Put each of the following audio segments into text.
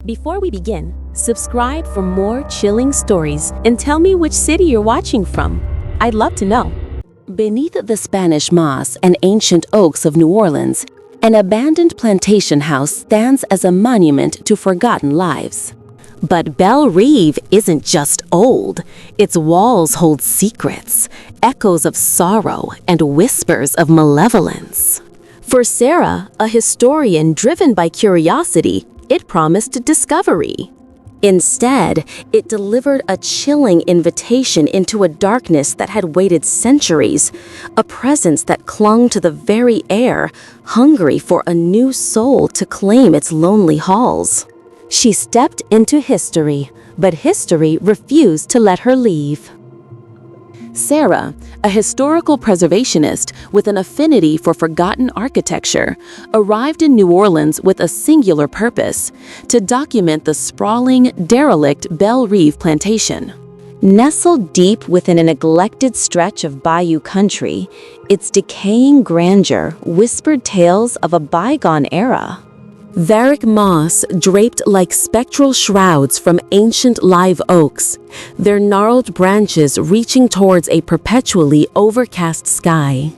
Before we begin, subscribe for more chilling stories and tell me which city you're watching from. I'd love to know. Beneath the Spanish moss and ancient oaks of New Orleans, an abandoned plantation house stands as a monument to forgotten lives. But Belle Reve isn't just old. Its walls hold secrets, echoes of sorrow, and whispers of malevolence. For Sarah, a historian driven by curiosity, it promised discovery. Instead, it delivered a chilling invitation into a darkness that had waited centuries, a presence that clung to the very air, hungry for a new soul to claim its lonely halls. She stepped into history, but history refused to let her leave. Sarah, a historical preservationist with an affinity for forgotten architecture, arrived in New Orleans with a singular purpose: to document the sprawling, derelict Belle Reve plantation. Nestled deep within a neglected stretch of bayou country, its decaying grandeur whispered tales of a bygone era. Varick moss draped like spectral shrouds from ancient live oaks, their gnarled branches reaching towards a perpetually overcast sky.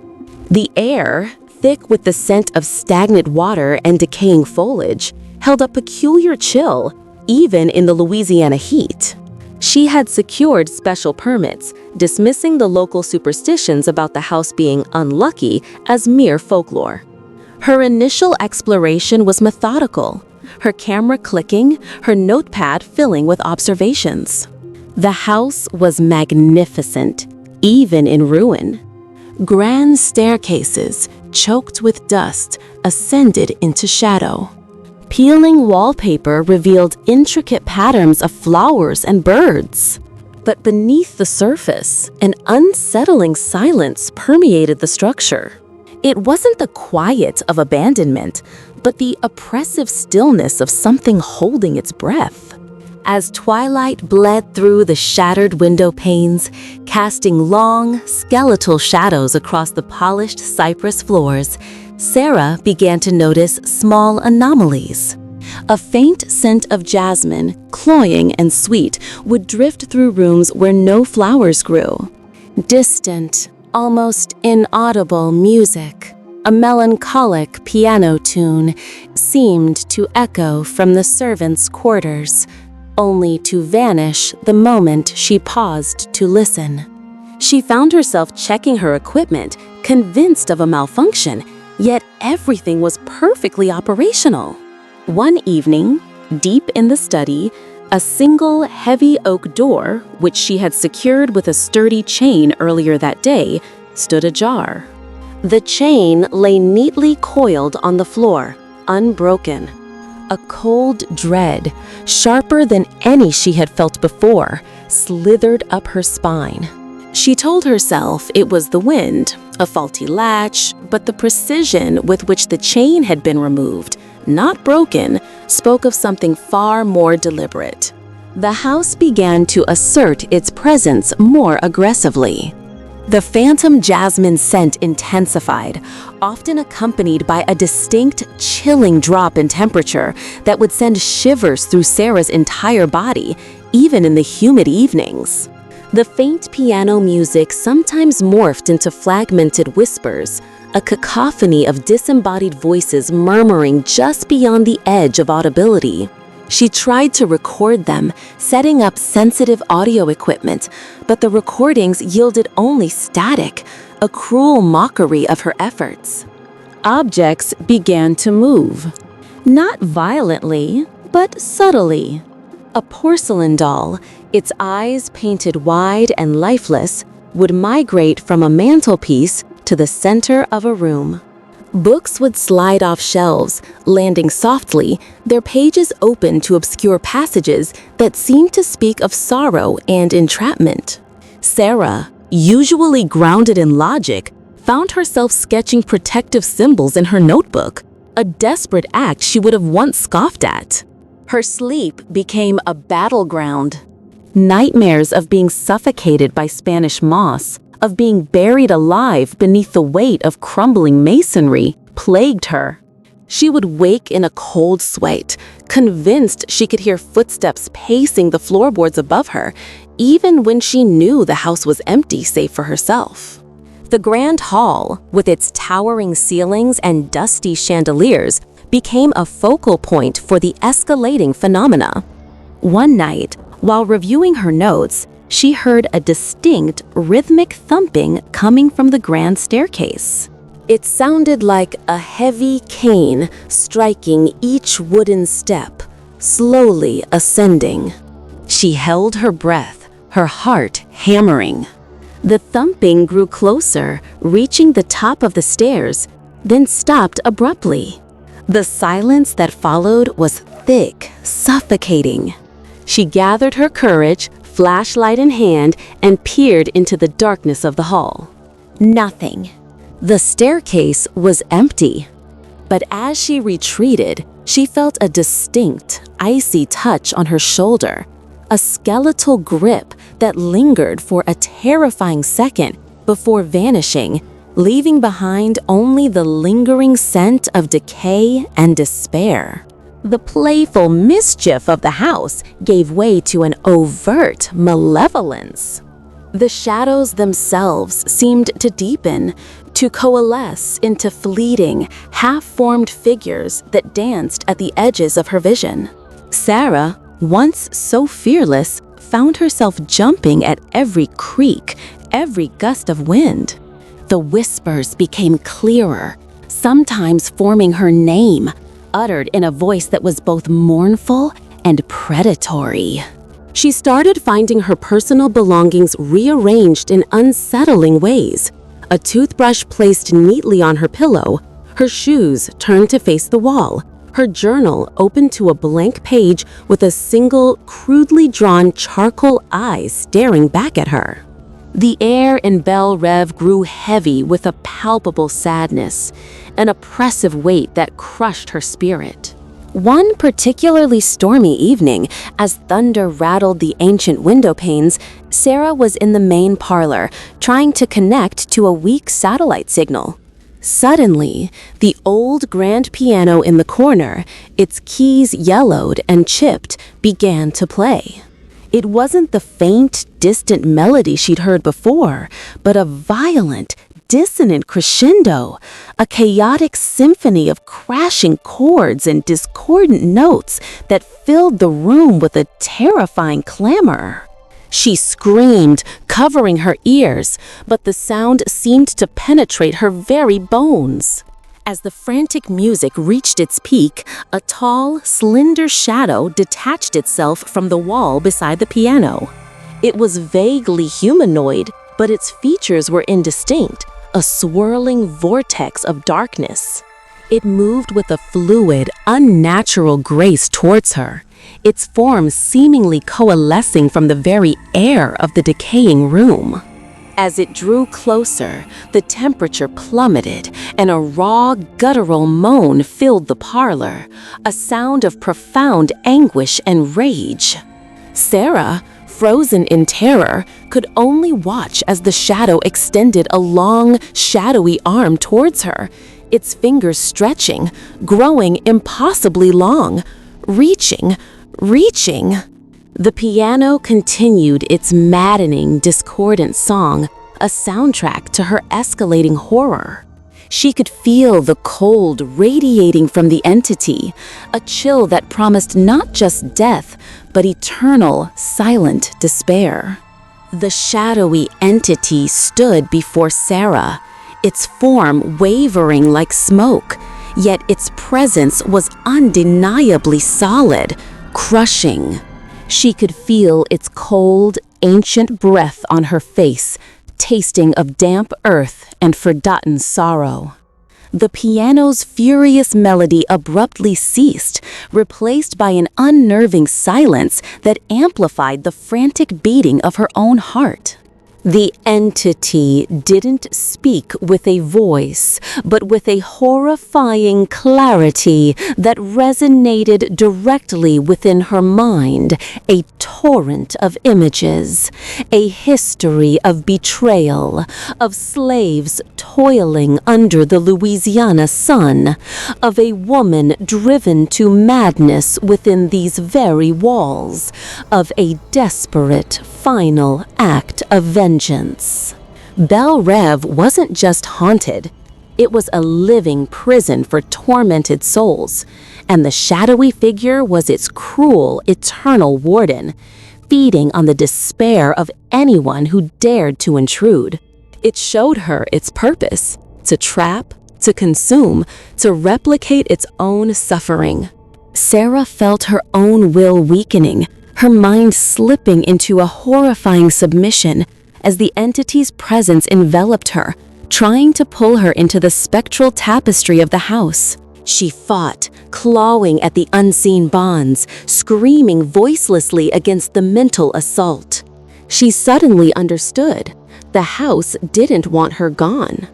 The air, thick with the scent of stagnant water and decaying foliage, held a peculiar chill, even in the Louisiana heat. She had secured special permits, dismissing the local superstitions about the house being unlucky as mere folklore. Her initial exploration was methodical, her camera clicking, her notepad filling with observations. The house was magnificent, even in ruin. Grand staircases, choked with dust, ascended into shadow. Peeling wallpaper revealed intricate patterns of flowers and birds. But beneath the surface, an unsettling silence permeated the structure. It wasn't the quiet of abandonment, but the oppressive stillness of something holding its breath. As twilight bled through the shattered window panes, casting long, skeletal shadows across the polished cypress floors, Sarah began to notice small anomalies. A faint scent of jasmine, cloying and sweet, would drift through rooms where no flowers grew. Distant, almost inaudible music, a melancholic piano tune, seemed to echo from the servants' quarters, only to vanish the moment she paused to listen. She found herself checking her equipment, convinced of a malfunction, yet everything was perfectly operational. One evening, deep in the study, a single heavy oak door, which she had secured with a sturdy chain earlier that day, stood ajar. The chain lay neatly coiled on the floor, unbroken. A cold dread, sharper than any she had felt before, slithered up her spine. She told herself it was the wind, a faulty latch, but the precision with which the chain had been removed, not broken, spoke of something far more deliberate. The house began to assert its presence more aggressively. The phantom jasmine scent intensified, often accompanied by a distinct, chilling drop in temperature that would send shivers through Sarah's entire body, even in the humid evenings. The faint piano music sometimes morphed into fragmented whispers, a cacophony of disembodied voices murmuring just beyond the edge of audibility. She tried to record them, setting up sensitive audio equipment, but the recordings yielded only static, a cruel mockery of her efforts. Objects began to move. Not violently, but subtly. A porcelain doll, its eyes painted wide and lifeless, would migrate from a mantelpiece to the center of a room. Books would slide off shelves, landing softly, their pages open to obscure passages that seemed to speak of sorrow and entrapment. Sarah, usually grounded in logic, found herself sketching protective symbols in her notebook, a desperate act she would have once scoffed at. Her sleep became a battleground. Nightmares of being suffocated by Spanish moss, of being buried alive beneath the weight of crumbling masonry, plagued her. She would wake in a cold sweat, convinced she could hear footsteps pacing the floorboards above her, even when she knew the house was empty save for herself. The grand hall, with its towering ceilings and dusty chandeliers, became a focal point for the escalating phenomena. One night, while reviewing her notes, she heard a distinct, rhythmic thumping coming from the grand staircase. It sounded like a heavy cane striking each wooden step, slowly ascending. She held her breath, her heart hammering. The thumping grew closer, reaching the top of the stairs, then stopped abruptly. The silence that followed was thick, suffocating. She gathered her courage, flashlight in hand, and peered into the darkness of the hall. Nothing. The staircase was empty. But as she retreated, she felt a distinct, icy touch on her shoulder, a skeletal grip that lingered for a terrifying second before vanishing, leaving behind only the lingering scent of decay and despair. The playful mischief of the house gave way to an overt malevolence. The shadows themselves seemed to deepen, to coalesce into fleeting, half-formed figures that danced at the edges of her vision. Sarah, once so fearless, found herself jumping at every creak, every gust of wind. The whispers became clearer, sometimes forming her name, uttered in a voice that was both mournful and predatory. She started finding her personal belongings rearranged in unsettling ways. A toothbrush placed neatly on her pillow, her shoes turned to face the wall, her journal open to a blank page with a single, crudely drawn charcoal eye staring back at her. The air in Belle Reve grew heavy with a palpable sadness, an oppressive weight that crushed her spirit. One particularly stormy evening, as thunder rattled the ancient window panes, Sarah was in the main parlor, trying to connect to a weak satellite signal. Suddenly, the old grand piano in the corner, its keys yellowed and chipped, began to play. It wasn't the faint, distant melody she'd heard before, but a violent, dissonant crescendo, a chaotic symphony of crashing chords and discordant notes that filled the room with a terrifying clamor. She screamed, covering her ears, but the sound seemed to penetrate her very bones. As the frantic music reached its peak, a tall, slender shadow detached itself from the wall beside the piano. It was vaguely humanoid, but its features were indistinct, a swirling vortex of darkness. It moved with a fluid, unnatural grace towards her, its form seemingly coalescing from the very air of the decaying room. As it drew closer, the temperature plummeted, and a raw, guttural moan filled the parlor, a sound of profound anguish and rage. Sarah, frozen in terror, could only watch as the shadow extended a long, shadowy arm towards her, its fingers stretching, growing impossibly long, reaching. The piano continued its maddening, discordant song, a soundtrack to her escalating horror. She could feel the cold radiating from the entity, a chill that promised not just death, but eternal, silent despair. The shadowy entity stood before Sarah, its form wavering like smoke, yet its presence was undeniably solid, crushing. She could feel its cold, ancient breath on her face, tasting of damp earth and forgotten sorrow. The piano's furious melody abruptly ceased, replaced by an unnerving silence that amplified the frantic beating of her own heart. The entity didn't speak with a voice, but with a horrifying clarity that resonated directly within her mind, a torrent of images, a history of betrayal, of slaves toiling under the Louisiana sun, of a woman driven to madness within these very walls, of a desperate final act of vengeance. Belle Reve wasn't just haunted. It was a living prison for tormented souls, and the shadowy figure was its cruel, eternal warden, feeding on the despair of anyone who dared to intrude. It showed her its purpose: to trap, to consume, to replicate its own suffering. Sarah felt her own will weakening, her mind slipping into a horrifying submission as the entity's presence enveloped her, trying to pull her into the spectral tapestry of the house. She fought, clawing at the unseen bonds, screaming voicelessly against the mental assault. She suddenly understood. The house didn't want her gone.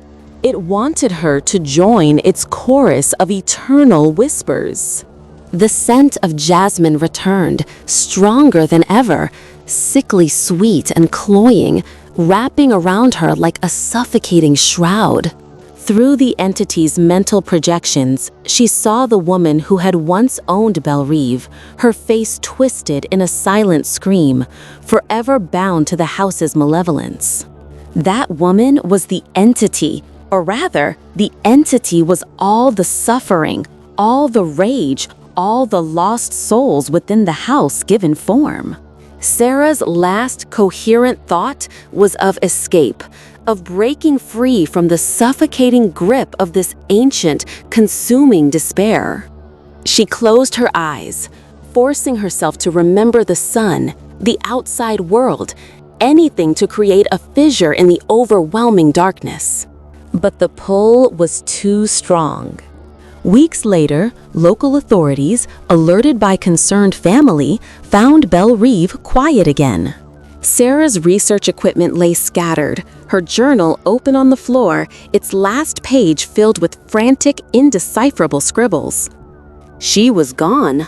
It wanted her to join its chorus of eternal whispers. The scent of jasmine returned, stronger than ever, sickly sweet and cloying, wrapping around her like a suffocating shroud. Through the entity's mental projections, she saw the woman who had once owned Belle Reve, her face twisted in a silent scream, forever bound to the house's malevolence. That woman was the entity, or rather, the entity was all the suffering, all the rage, all the lost souls within the house given form. Sarah's last coherent thought was of escape, of breaking free from the suffocating grip of this ancient, consuming despair. She closed her eyes, forcing herself to remember the sun, the outside world, anything to create a fissure in the overwhelming darkness. But the pull was too strong. Weeks later, local authorities, alerted by concerned family, found Belle Reve quiet again. Sarah's research equipment lay scattered, her journal open on the floor, its last page filled with frantic, indecipherable scribbles. She was gone.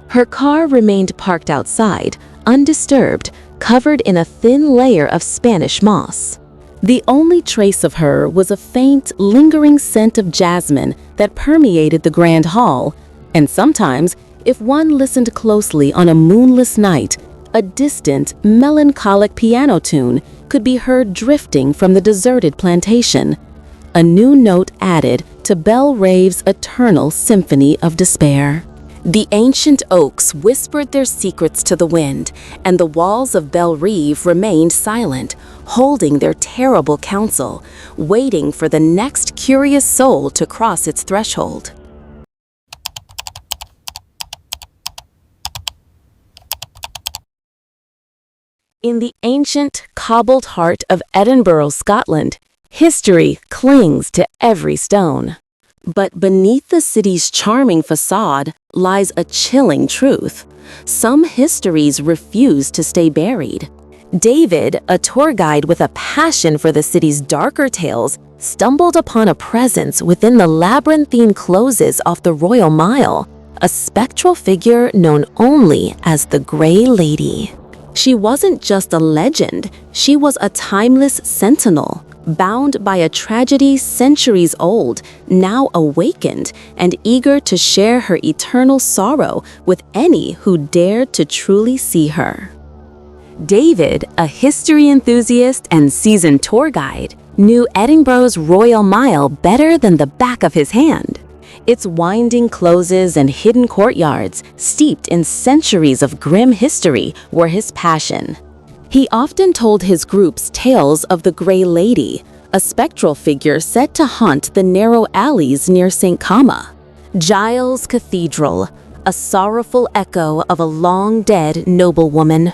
Her car remained parked outside, undisturbed, covered in a thin layer of Spanish moss. The only trace of her was a faint, lingering scent of jasmine that permeated the grand hall, and sometimes, if one listened closely on a moonless night, a distant, melancholic piano tune could be heard drifting from the deserted plantation, a new note added to Belle Reve's eternal symphony of despair. The ancient oaks whispered their secrets to the wind, and the walls of Belle Reve remained silent, holding their terrible counsel, waiting for the next curious soul to cross its threshold. In the ancient, cobbled heart of Edinburgh, Scotland, history clings to every stone. But beneath the city's charming facade lies a chilling truth. Some histories refuse to stay buried. David, a tour guide with a passion for the city's darker tales, stumbled upon a presence within the labyrinthine closes off the Royal Mile, a spectral figure known only as the Grey Lady. She wasn't just a legend, she was a timeless sentinel, bound by a tragedy centuries old, now awakened and eager to share her eternal sorrow with any who dared to truly see her. David, a history enthusiast and seasoned tour guide, knew Edinburgh's Royal Mile better than the back of his hand. Its winding closes and hidden courtyards, steeped in centuries of grim history, were his passion. He often told his groups tales of the Grey Lady, a spectral figure said to haunt the narrow alleys near St. Cama. Giles Cathedral, a sorrowful echo of a long-dead noblewoman.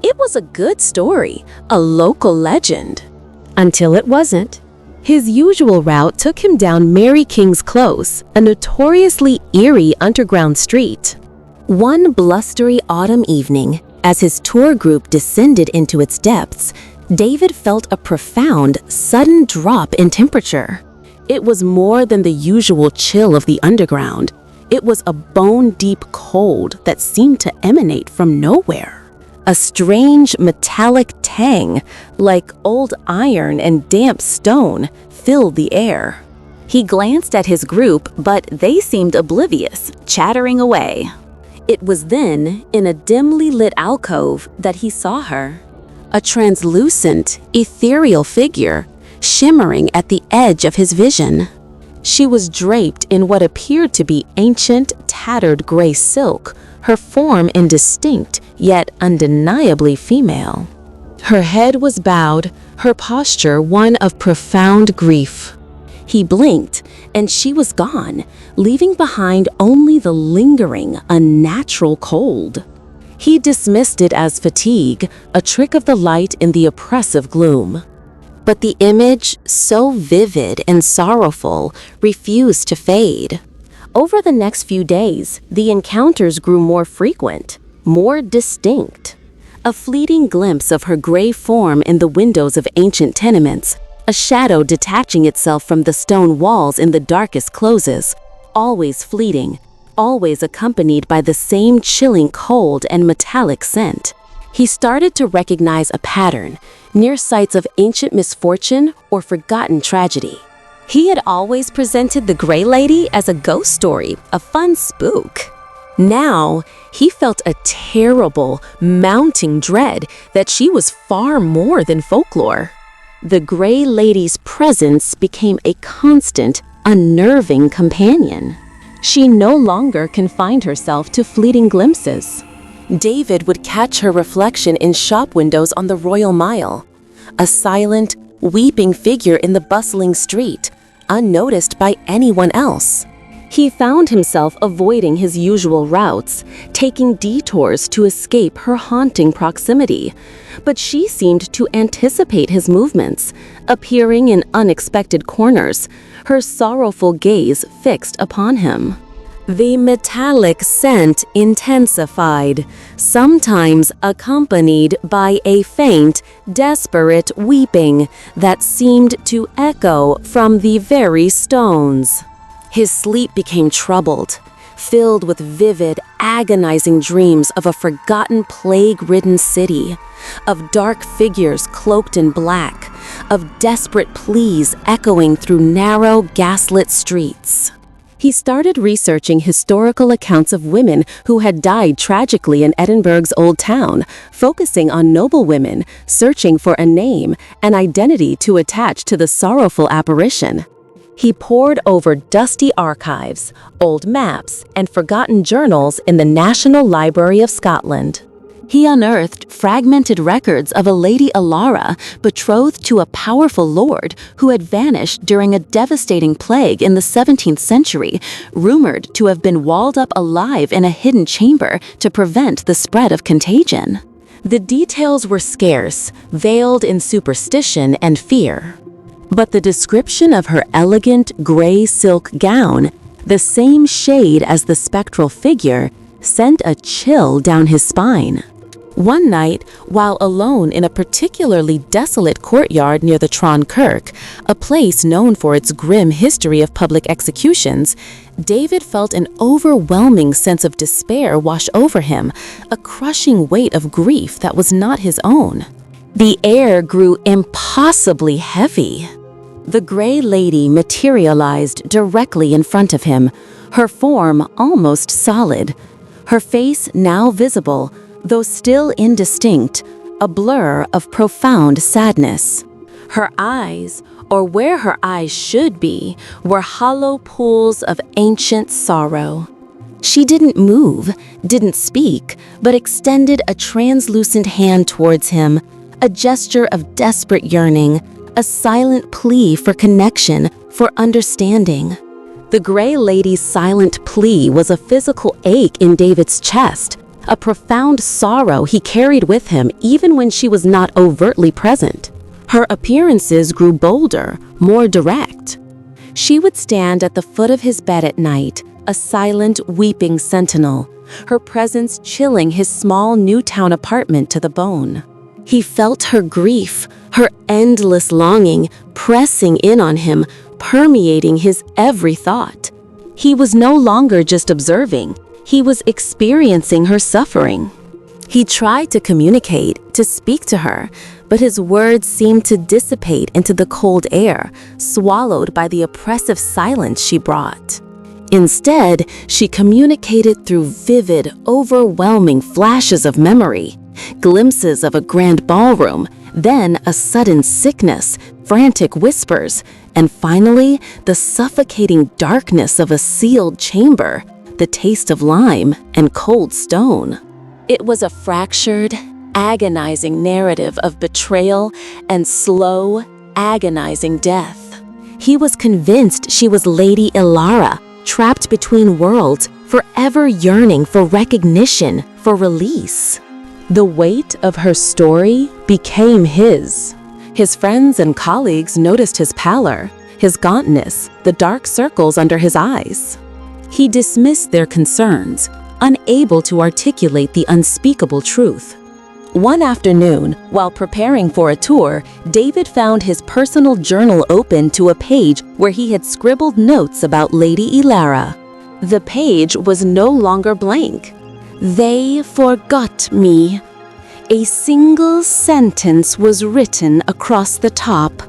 It was a good story, a local legend. Until it wasn't. His usual route took him down Mary King's Close, a notoriously eerie underground street. One blustery autumn evening, as his tour group descended into its depths, David felt a profound, sudden drop in temperature. It was more than the usual chill of the underground. It was a bone-deep cold that seemed to emanate from nowhere. A strange metallic tang, like old iron and damp stone, filled the air. He glanced at his group, but they seemed oblivious, chattering away. It was then, in a dimly lit alcove, that he saw her. A translucent, ethereal figure, shimmering at the edge of his vision. She was draped in what appeared to be ancient, tattered gray silk, her form indistinct, yet undeniably female. Her head was bowed, her posture one of profound grief. He blinked, and she was gone, leaving behind only the lingering, unnatural cold. He dismissed it as fatigue, a trick of the light in the oppressive gloom. But the image, so vivid and sorrowful, refused to fade. Over the next few days, the encounters grew more frequent, more distinct. A fleeting glimpse of her gray form in the windows of ancient tenements, a shadow detaching itself from the stone walls in the darkest closes, always fleeting, always accompanied by the same chilling cold and metallic scent. He started to recognize a pattern, near sites of ancient misfortune or forgotten tragedy. He had always presented the Gray Lady as a ghost story, a fun spook. Now, he felt a terrible, mounting dread that she was far more than folklore. The Gray Lady's presence became a constant, unnerving companion. She no longer confined herself to fleeting glimpses. David would catch her reflection in shop windows on the Royal Mile, a silent, weeping figure in the bustling street, unnoticed by anyone else. He found himself avoiding his usual routes, taking detours to escape her haunting proximity. But she seemed to anticipate his movements, appearing in unexpected corners, her sorrowful gaze fixed upon him. The metallic scent intensified, sometimes accompanied by a faint, desperate weeping that seemed to echo from the very stones. His sleep became troubled, filled with vivid, agonizing dreams of a forgotten plague-ridden city, of dark figures cloaked in black, of desperate pleas echoing through narrow, gaslit streets. He started researching historical accounts of women who had died tragically in Edinburgh's Old Town, focusing on noble women, searching for a name, an identity to attach to the sorrowful apparition. He pored over dusty archives, old maps, and forgotten journals in the National Library of Scotland. He unearthed fragmented records of a Lady Alara betrothed to a powerful lord who had vanished during a devastating plague in the 17th century, rumored to have been walled up alive in a hidden chamber to prevent the spread of contagion. The details were scarce, veiled in superstition and fear. But the description of her elegant gray silk gown, the same shade as the spectral figure, sent a chill down his spine. One night, while alone in a particularly desolate courtyard near the Tron Kirk, a place known for its grim history of public executions, David felt an overwhelming sense of despair wash over him, a crushing weight of grief that was not his own. The air grew impossibly heavy. The Gray Lady materialized directly in front of him, her form almost solid, her face now visible, though still indistinct, a blur of profound sadness. Her eyes, or where her eyes should be, were hollow pools of ancient sorrow. She didn't move, didn't speak, but extended a translucent hand towards him, a gesture of desperate yearning, a silent plea for connection, for understanding. The Gray Lady's silent plea was a physical ache in David's chest, a profound sorrow he carried with him even when she was not overtly present. Her appearances grew bolder, more direct. She would stand at the foot of his bed at night, a silent, weeping sentinel, her presence chilling his small Newtown apartment to the bone. He felt her grief, her endless longing, pressing in on him, permeating his every thought. He was no longer just observing. He was experiencing her suffering. He tried to communicate, to speak to her, but his words seemed to dissipate into the cold air, swallowed by the oppressive silence she brought. Instead, she communicated through vivid, overwhelming flashes of memory, glimpses of a grand ballroom, then a sudden sickness, frantic whispers, and finally, the suffocating darkness of a sealed chamber, the taste of lime and cold stone. It was a fractured, agonizing narrative of betrayal and slow, agonizing death. He was convinced she was Lady Ilara, trapped between worlds, forever yearning for recognition, for release. The weight of her story became his. His friends and colleagues noticed his pallor, his gauntness, the dark circles under his eyes. He dismissed their concerns, unable to articulate the unspeakable truth. One afternoon, while preparing for a tour, David found his personal journal open to a page where he had scribbled notes about Lady Ilara. The page was no longer blank. "They forgot me." A single sentence was written across the top.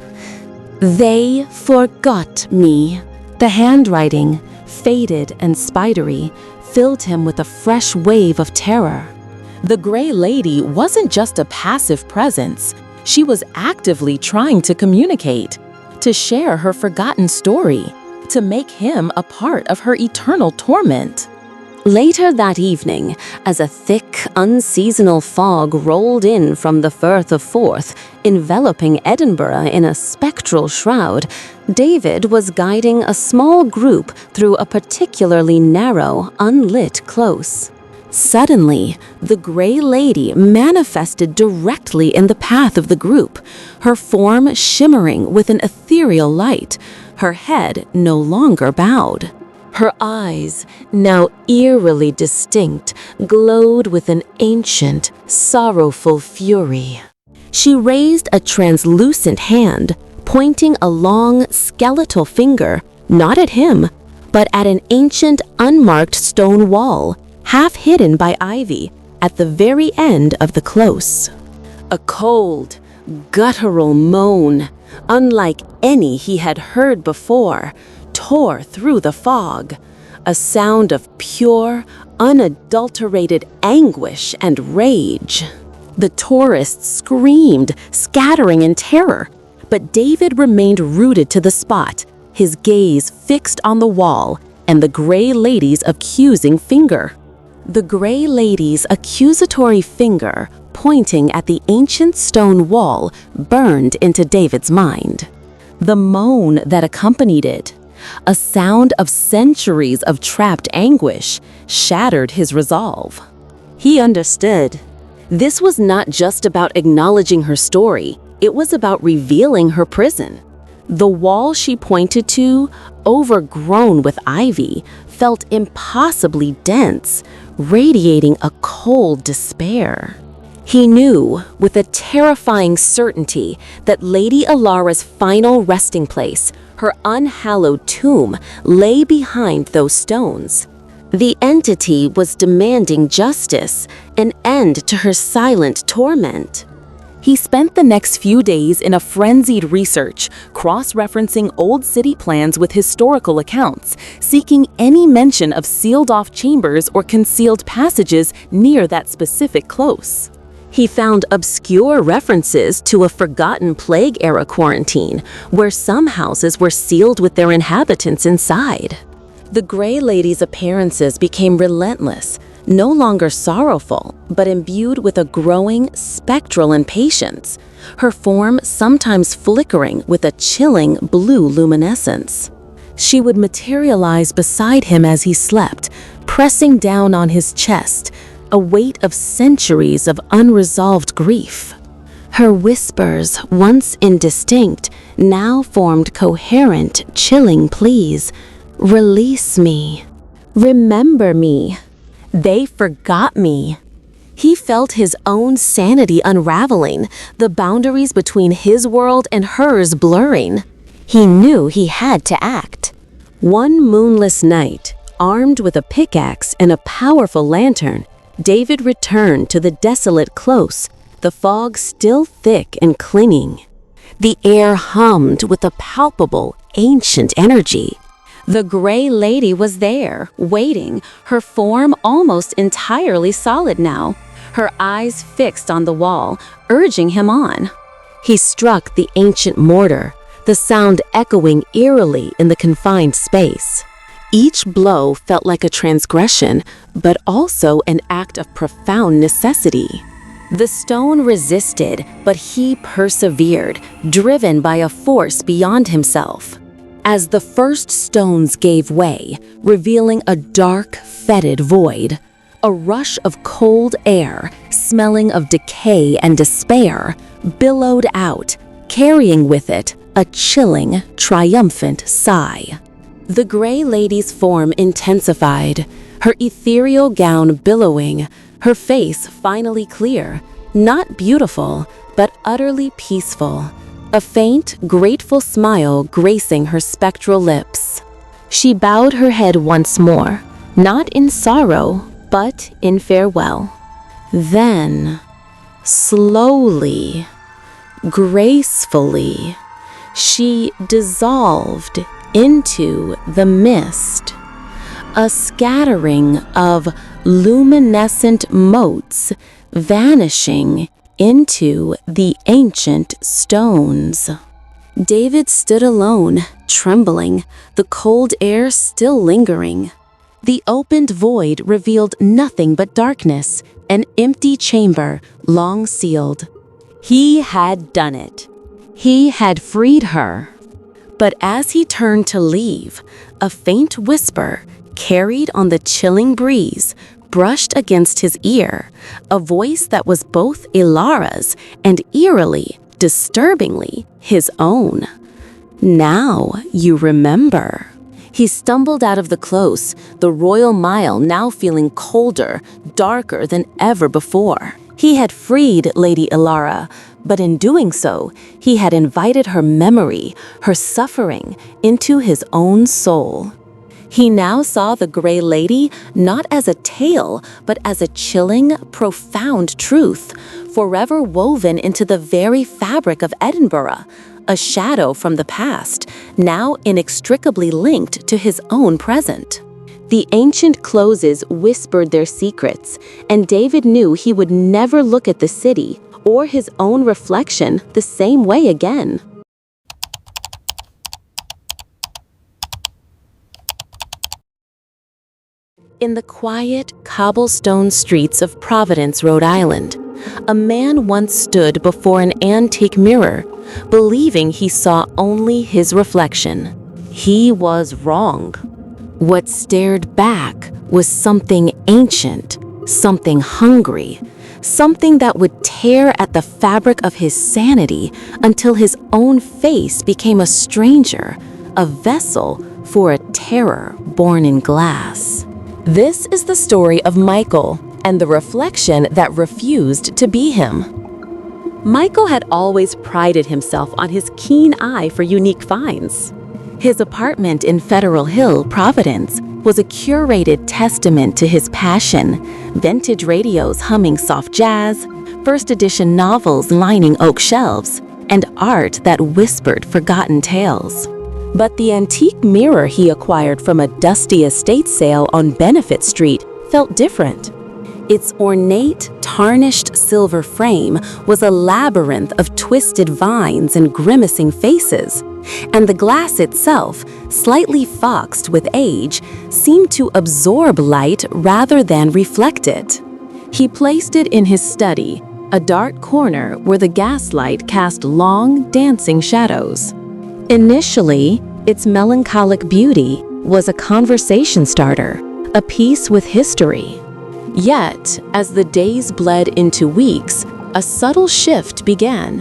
"They forgot me." The handwriting, faded and spidery, filled him with a fresh wave of terror. The Gray Lady wasn't just a passive presence. She was actively trying to communicate, to share her forgotten story, to make him a part of her eternal torment. Later that evening, as a thick, unseasonal fog rolled in from the Firth of Forth, enveloping Edinburgh in a spectral shroud, David was guiding a small group through a particularly narrow, unlit close. Suddenly, the Gray Lady manifested directly in the path of the group, her form shimmering with an ethereal light, her head no longer bowed. Her eyes, now eerily distinct, glowed with an ancient, sorrowful fury. She raised a translucent hand, pointing a long, skeletal finger, not at him, but at an ancient, unmarked stone wall, half hidden by ivy, at the very end of the close. A cold, guttural moan, unlike any he had heard before, tore through the fog, a sound of pure, unadulterated anguish and rage. The tourists screamed, scattering in terror, but David remained rooted to the spot, his gaze fixed on the wall and the Gray Lady's accusing finger. The Gray Lady's accusatory finger, pointing at the ancient stone wall, burned into David's mind. The moan that accompanied it, a sound of centuries of trapped anguish, shattered his resolve. He understood. This was not just about acknowledging her story, it was about revealing her prison. The wall she pointed to, overgrown with ivy, felt impossibly dense, radiating a cold despair. He knew, with a terrifying certainty, that Lady Ilara's final resting place, her unhallowed tomb, lay behind those stones. The entity was demanding justice, an end to her silent torment. He spent the next few days in a frenzied research, cross-referencing old city plans with historical accounts, seeking any mention of sealed-off chambers or concealed passages near that specific close. He found obscure references to a forgotten plague-era quarantine, where some houses were sealed with their inhabitants inside. The Gray Lady's appearances became relentless, no longer sorrowful, but imbued with a growing, spectral impatience, her form sometimes flickering with a chilling blue luminescence. She would materialize beside him as he slept, pressing down on his chest, a weight of centuries of unresolved grief. Her whispers, once indistinct, now formed coherent, chilling pleas. "Release me. Remember me. They forgot me." He felt his own sanity unraveling, the boundaries between his world and hers blurring. He knew he had to act. One moonless night, armed with a pickaxe and a powerful lantern, David returned to the desolate close, the fog still thick and clinging. The air hummed with a palpable, ancient energy. The gray lady was there, waiting, her form almost entirely solid now, her eyes fixed on the wall, urging him on. He struck the ancient mortar, the sound echoing eerily in the confined space. Each blow felt like a transgression, but also an act of profound necessity. The stone resisted, but he persevered, driven by a force beyond himself. As the first stones gave way, revealing a dark, fetid void, a rush of cold air, smelling of decay and despair, billowed out, carrying with it a chilling, triumphant sigh. The gray lady's form intensified, her ethereal gown billowing, her face finally clear, not beautiful, but utterly peaceful. A faint, grateful smile gracing her spectral lips. She bowed her head once more, not in sorrow, but in farewell. Then, slowly, gracefully, she dissolved into the mist. A scattering of luminescent motes vanishing into the ancient stones. David stood alone, trembling, the cold air still lingering. The opened void revealed nothing but darkness, an empty chamber, long sealed. He had done it. He had freed her. But as he turned to leave, a faint whisper, carried on the chilling breeze, brushed against his ear, a voice that was both Ilara's and eerily, disturbingly, his own. Now you remember. He stumbled out of the close, the royal mile now feeling colder, darker than ever before. He had freed Lady Ilara, but in doing so, he had invited her memory, her suffering, into his own soul. He now saw the Gray Lady not as a tale, but as a chilling, profound truth, forever woven into the very fabric of Edinburgh, a shadow from the past, now inextricably linked to his own present. The ancient closes whispered their secrets, and David knew he would never look at the city or his own reflection the same way again. In the quiet, cobblestone streets of Providence, Rhode Island, a man once stood before an antique mirror, believing he saw only his reflection. He was wrong. What stared back was something ancient, something hungry, something that would tear at the fabric of his sanity until his own face became a stranger, a vessel for a terror born in glass. This is the story of Michael and the reflection that refused to be him. Michael had always prided himself on his keen eye for unique finds. His apartment in Federal Hill, Providence, was a curated testament to his passion, vintage radios humming soft jazz, first edition novels lining oak shelves, and art that whispered forgotten tales. But the antique mirror he acquired from a dusty estate sale on Benefit Street felt different. Its ornate, tarnished silver frame was a labyrinth of twisted vines and grimacing faces, and the glass itself, slightly foxed with age, seemed to absorb light rather than reflect it. He placed it in his study, a dark corner where the gaslight cast long, dancing shadows. Initially, its melancholic beauty was a conversation starter, a piece with history. Yet, as the days bled into weeks, a subtle shift began.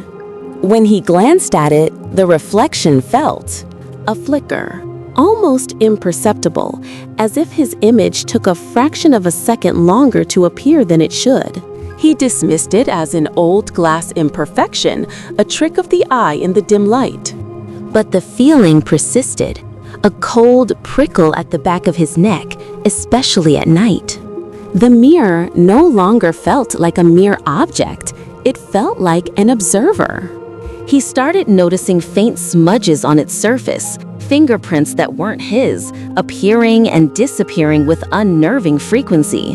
When he glanced at it, the reflection felt a flicker, almost imperceptible, as if his image took a fraction of a second longer to appear than it should. He dismissed it as an old glass imperfection, a trick of the eye in the dim light. But the feeling persisted, a cold prickle at the back of his neck, especially at night. The mirror no longer felt like a mere object, it felt like an observer. He started noticing faint smudges on its surface, fingerprints that weren't his, appearing and disappearing with unnerving frequency.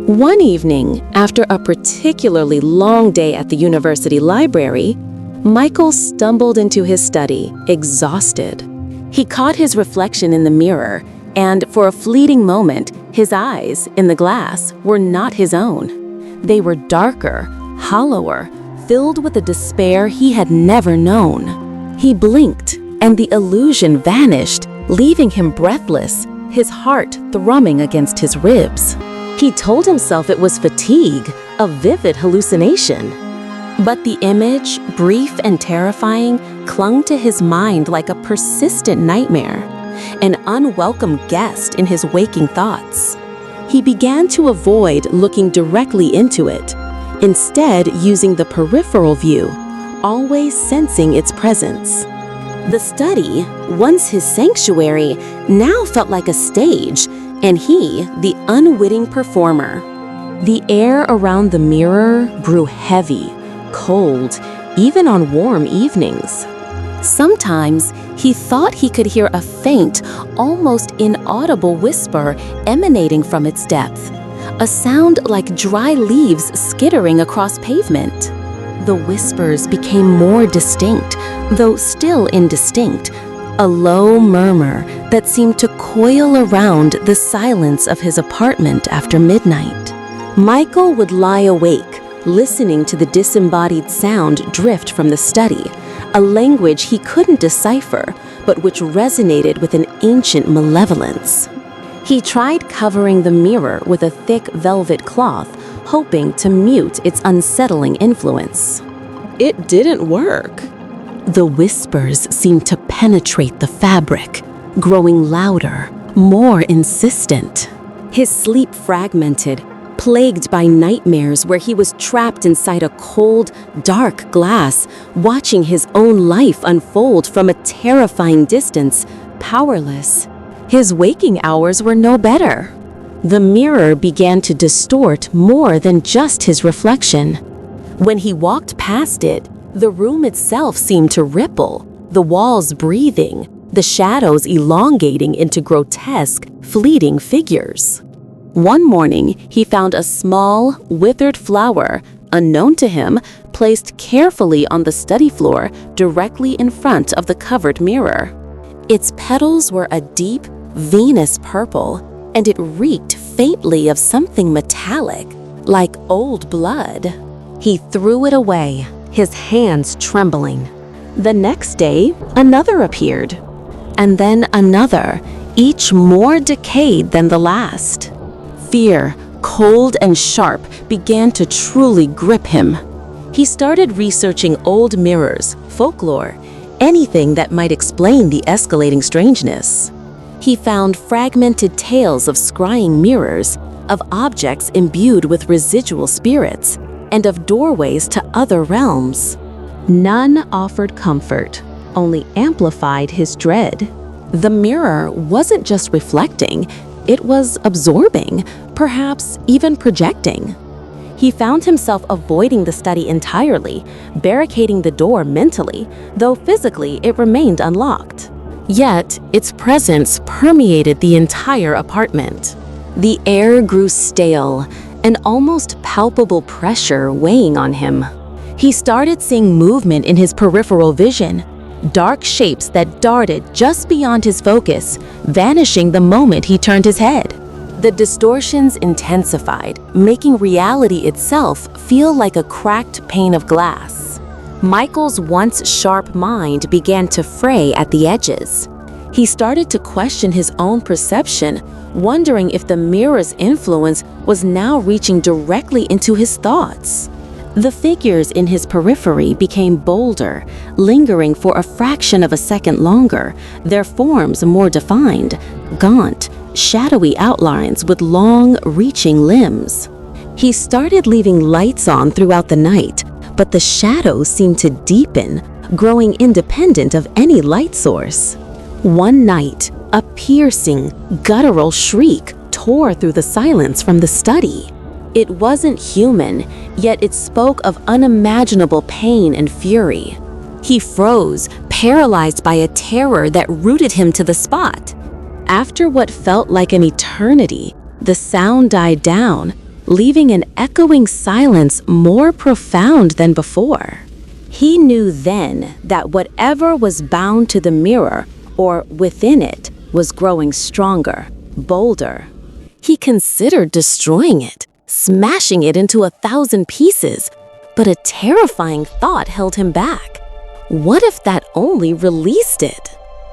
One evening, after a particularly long day at the university library, Michael stumbled into his study, exhausted. He caught his reflection in the mirror, and for a fleeting moment, his eyes, in the glass, were not his own. They were darker, hollower, filled with a despair he had never known. He blinked, and the illusion vanished, leaving him breathless, his heart thrumming against his ribs. He told himself it was fatigue, a vivid hallucination. But the image, brief and terrifying, clung to his mind like a persistent nightmare, an unwelcome guest in his waking thoughts. He began to avoid looking directly into it, instead using the peripheral view, always sensing its presence. The study, once his sanctuary, now felt like a stage, and he, the unwitting performer. The air around the mirror grew heavy, cold, even on warm evenings. Sometimes he thought he could hear a faint, almost inaudible whisper emanating from its depth, a sound like dry leaves skittering across pavement. The whispers became more distinct, though still indistinct, a low murmur that seemed to coil around the silence of his apartment after midnight. Michael would lie awake, listening to the disembodied sound drift from the study, a language he couldn't decipher, but which resonated with an ancient malevolence. He tried covering the mirror with a thick velvet cloth, hoping to mute its unsettling influence. It didn't work. The whispers seemed to penetrate the fabric, growing louder, more insistent. His sleep fragmented, plagued by nightmares where he was trapped inside a cold, dark glass, watching his own life unfold from a terrifying distance, powerless. His waking hours were no better. The mirror began to distort more than just his reflection. When he walked past it, the room itself seemed to ripple, the walls breathing, the shadows elongating into grotesque, fleeting figures. One morning, he found a small, withered flower, unknown to him, placed carefully on the study floor directly in front of the covered mirror. Its petals were a deep, venous purple, and it reeked faintly of something metallic, like old blood. He threw it away, his hands trembling. The next day, another appeared, and then another, each more decayed than the last. Fear, cold and sharp, began to truly grip him. He started researching old mirrors, folklore, anything that might explain the escalating strangeness. He found fragmented tales of scrying mirrors, of objects imbued with residual spirits, and of doorways to other realms. None offered comfort, only amplified his dread. The mirror wasn't just reflecting, it was absorbing, perhaps even projecting. He found himself avoiding the study entirely, barricading the door mentally, though physically it remained unlocked. Yet, its presence permeated the entire apartment. The air grew stale, an almost palpable pressure weighing on him. He started seeing movement in his peripheral vision, dark shapes that darted just beyond his focus, vanishing the moment he turned his head. The distortions intensified, making reality itself feel like a cracked pane of glass. Michael's once sharp mind began to fray at the edges. He started to question his own perception, wondering if the mirror's influence was now reaching directly into his thoughts. The figures in his periphery became bolder, lingering for a fraction of a second longer, their forms more defined, gaunt, shadowy outlines with long, reaching limbs. He started leaving lights on throughout the night, but the shadows seemed to deepen, growing independent of any light source. One night, a piercing, guttural shriek tore through the silence from the study. It wasn't human, yet it spoke of unimaginable pain and fury. He froze, paralyzed by a terror that rooted him to the spot. After what felt like an eternity, the sound died down, leaving an echoing silence more profound than before. He knew then that whatever was bound to the mirror, or within it, was growing stronger, bolder. He considered destroying it, smashing it into 1,000 pieces, but a terrifying thought held him back. What if that only released it?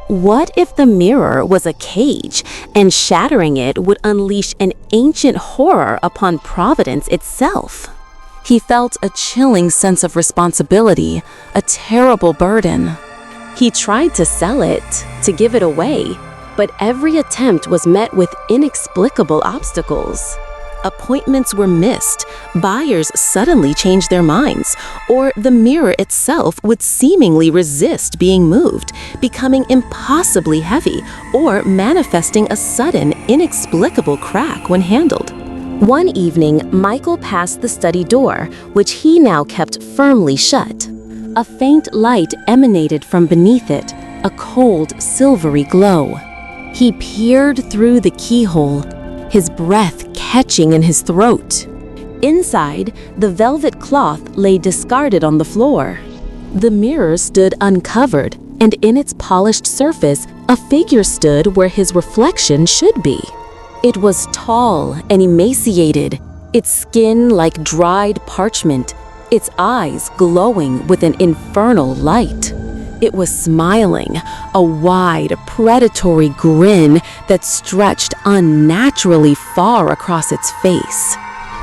What if the mirror was a cage, and shattering it would unleash an ancient horror upon Providence itself? He felt a chilling sense of responsibility, a terrible burden. He tried to sell it, to give it away, but every attempt was met with inexplicable obstacles. Appointments were missed, buyers suddenly changed their minds, or the mirror itself would seemingly resist being moved, becoming impossibly heavy or manifesting a sudden, inexplicable crack when handled. One evening, Michael passed the study door, which he now kept firmly shut. A faint light emanated from beneath it, a cold, silvery glow. He peered through the keyhole, his breath catching in his throat. Inside, the velvet cloth lay discarded on the floor. The mirror stood uncovered, and in its polished surface, a figure stood where his reflection should be. It was tall and emaciated, its skin like dried parchment, its eyes glowing with an infernal light. It was smiling, a wide, predatory grin that stretched unnaturally far across its face.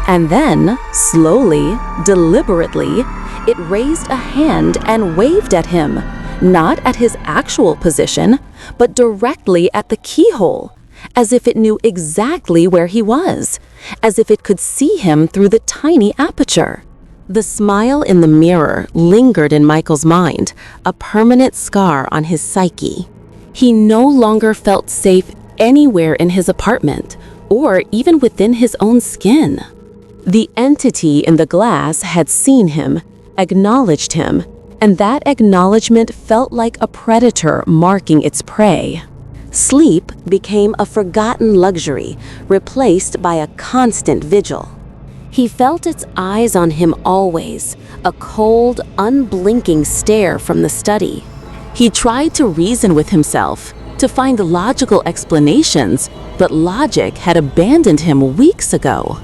And then, slowly, deliberately, it raised a hand and waved at him, not at his actual position, but directly at the keyhole, as if it knew exactly where he was, as if it could see him through the tiny aperture. The smile in the mirror lingered in Michael's mind, a permanent scar on his psyche. He no longer felt safe anywhere in his apartment, or even within his own skin. The entity in the glass had seen him, acknowledged him, and that acknowledgement felt like a predator marking its prey. Sleep became a forgotten luxury, replaced by a constant vigil. He felt its eyes on him always, a cold, unblinking stare from the study. He tried to reason with himself, to find logical explanations, but logic had abandoned him weeks ago.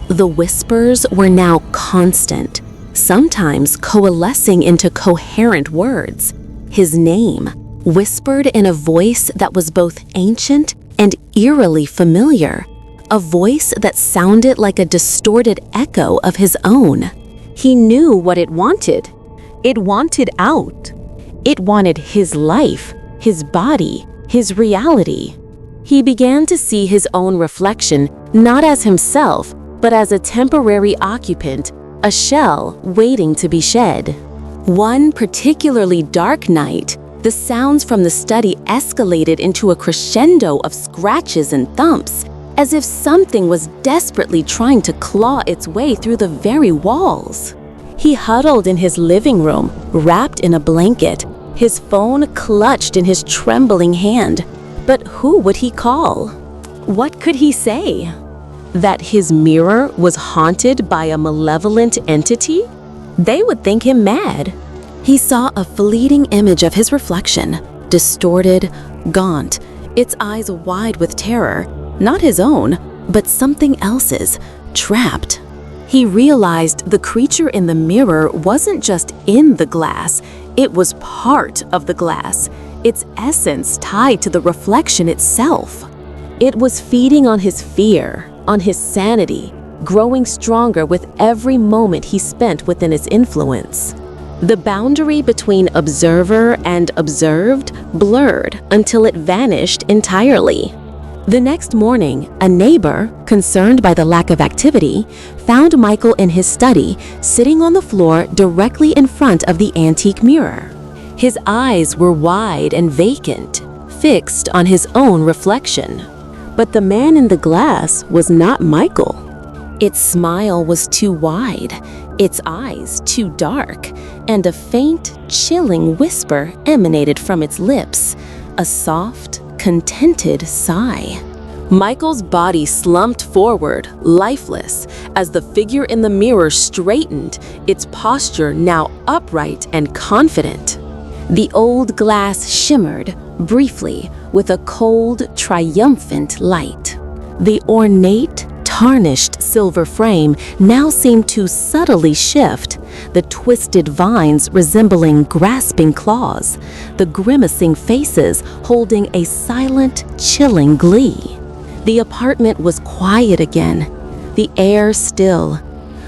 The whispers were now constant, sometimes coalescing into coherent words. His name, whispered in a voice that was both ancient and eerily familiar. A voice that sounded like a distorted echo of his own. He knew what it wanted. It wanted out. It wanted his life, his body, his reality. He began to see his own reflection not as himself, but as a temporary occupant, a shell waiting to be shed. One particularly dark night, the sounds from the study escalated into a crescendo of scratches and thumps, as if something was desperately trying to claw its way through the very walls. He huddled in his living room, wrapped in a blanket, his phone clutched in his trembling hand. But who would he call? What could he say? That his mirror was haunted by a malevolent entity? They would think him mad. He saw a fleeting image of his reflection, distorted, gaunt, its eyes wide with terror. Not his own, but something else's, trapped. He realized the creature in the mirror wasn't just in the glass, it was part of the glass, its essence tied to the reflection itself. It was feeding on his fear, on his sanity, growing stronger with every moment he spent within its influence. The boundary between observer and observed blurred until it vanished entirely. The next morning, a neighbor, concerned by the lack of activity, found Michael in his study, sitting on the floor directly in front of the antique mirror. His eyes were wide and vacant, fixed on his own reflection. But the man in the glass was not Michael. Its smile was too wide, its eyes too dark, and a faint, chilling whisper emanated from its lips, a soft, contented sigh. Michael's body slumped forward, lifeless, as the figure in the mirror straightened, its posture now upright and confident. The old glass shimmered, briefly, with a cold, triumphant light. The ornate, tarnished silver frame now seemed to subtly shift, the twisted vines resembling grasping claws, the grimacing faces holding a silent, chilling glee. The apartment was quiet again, the air still,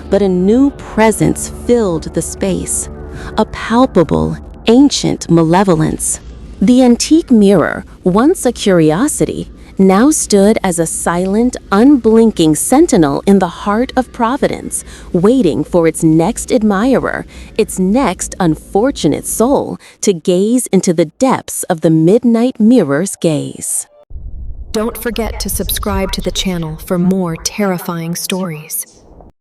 but a new presence filled the space, a palpable, ancient malevolence. The antique mirror, once a curiosity, now stood as a silent, unblinking sentinel in the heart of Providence, waiting for its next admirer, its next unfortunate soul, to gaze into the depths of the midnight mirror's gaze. Don't forget to subscribe to the channel for more terrifying stories.